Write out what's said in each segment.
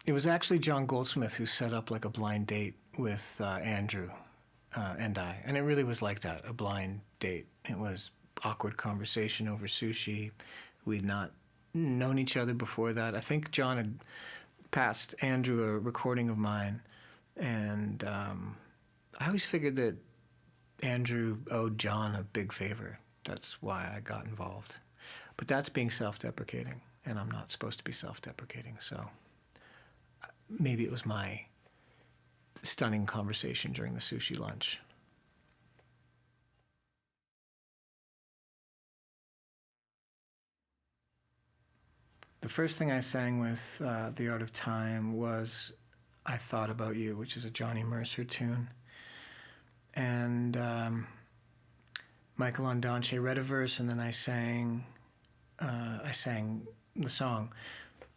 It was actually John Goldsmith who set up like a blind date with Andrew and I. And it really was like that, a blind date. It was awkward conversation over sushi. We'd not known each other before that. I think John had passed Andrew a recording of mine. And I always figured that Andrew owed John a big favor. That's why I got involved. But that's being self-deprecating, and I'm not supposed to be self-deprecating, so maybe it was my stunning conversation during the sushi lunch. The first thing I sang with The Art of Time was I Thought About You, which is a Johnny Mercer tune. And Michael Ondaatje read a verse, and then I sang the song.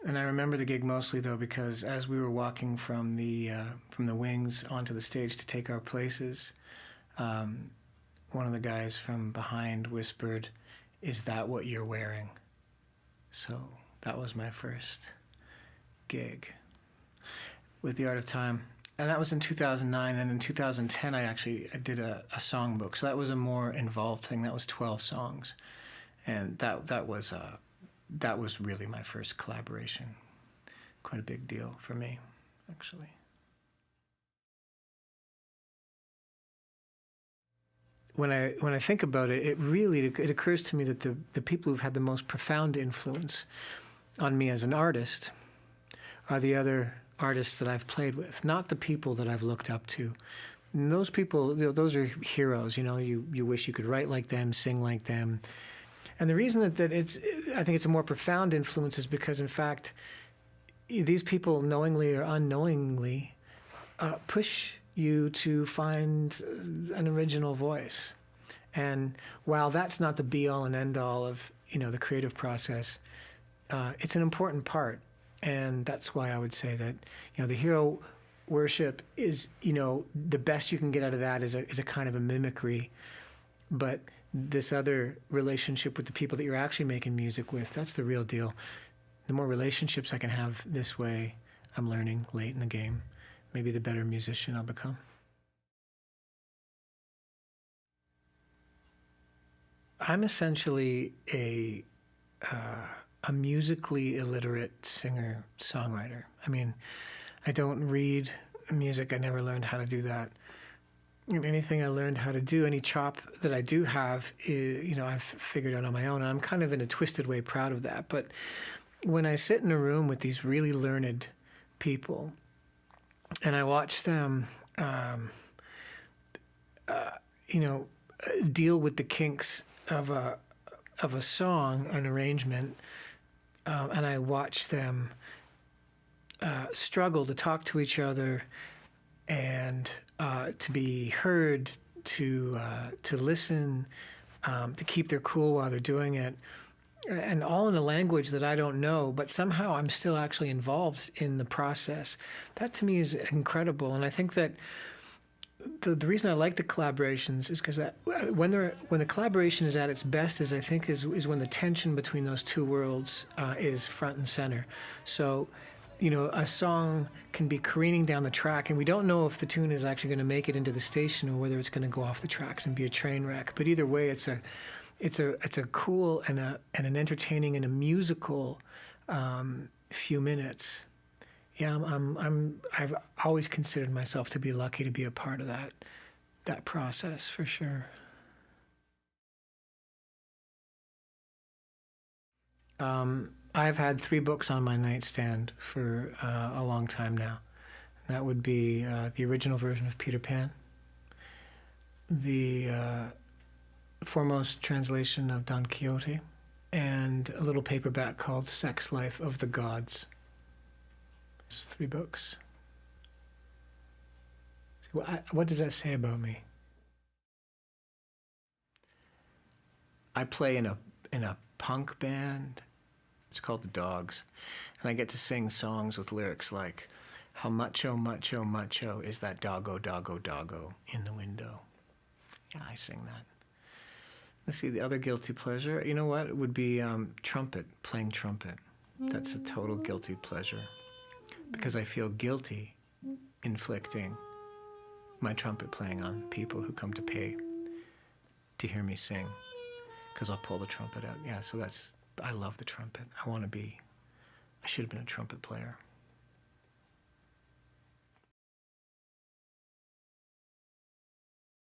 And I remember the gig mostly, though, because as we were walking from the wings onto the stage to take our places, one of the guys from behind whispered, "Is that what you're wearing?" So that was my first gig with The Art of Time. And that was in 2009. And in 2010, I did a songbook. So that was a more involved thing. That was 12 songs. And that was really my first collaboration. Quite a big deal for me, actually. When I think about it, it occurs to me that the people who've had the most profound influence on me as an artist are the other artists that I've played with, not the people that I've looked up to. And those people, those are heroes. You wish you could write like them, sing like them. And the reason that I think it's a more profound influence is because, in fact, these people, knowingly or unknowingly, push you to find an original voice. And while that's not the be-all and end-all of the creative process, it's an important part. And that's why I would say that the hero worship is the best you can get out of that is a kind of a mimicry, but this other relationship with the people that you're actually making music with, that's the real deal. The more relationships I can have this way, I'm learning late in the game, maybe the better musician I'll become. I'm essentially a musically illiterate singer-songwriter. I mean, I don't read music. I never learned how to do that. And anything I learned how to do, any chop that I do have, I've figured out on my own. And I'm kind of in a twisted way proud of that. But when I sit in a room with these really learned people and I watch them, deal with the kinks of a song, an arrangement, and I watch them struggle to talk to each other and to be heard, to listen, to keep their cool while they're doing it, and all in a language that I don't know, but somehow I'm still actually involved in the process. That to me is incredible, and I think that the reason I like the collaborations is because that when the collaboration is at its best is when the tension between those two worlds is front and center. So, a song can be careening down the track, and we don't know if the tune is actually going to make it into the station or whether it's going to go off the tracks and be a train wreck. But either way, it's a cool and an entertaining and a musical few minutes. Yeah, I've always considered myself to be lucky to be a part of that process, for sure. I've had 3 books on my nightstand for a long time now. That would be the original version of Peter Pan, the foremost translation of Don Quixote, and a little paperback called Sex Life of the Gods. 3 books. What does that say about me? I play in a punk band. It's called The Dogs. And I get to sing songs with lyrics like, "How mucho, mucho, mucho is that doggo, doggo, doggo in the window?" Yeah, I sing that. Let's see, the other guilty pleasure. You know what? It would be trumpet, playing trumpet. That's a total guilty pleasure. because I feel guilty inflicting my trumpet playing on people who come to pay to hear me sing, because I'll pull the trumpet out. Yeah, so I love the trumpet. I should have been a trumpet player.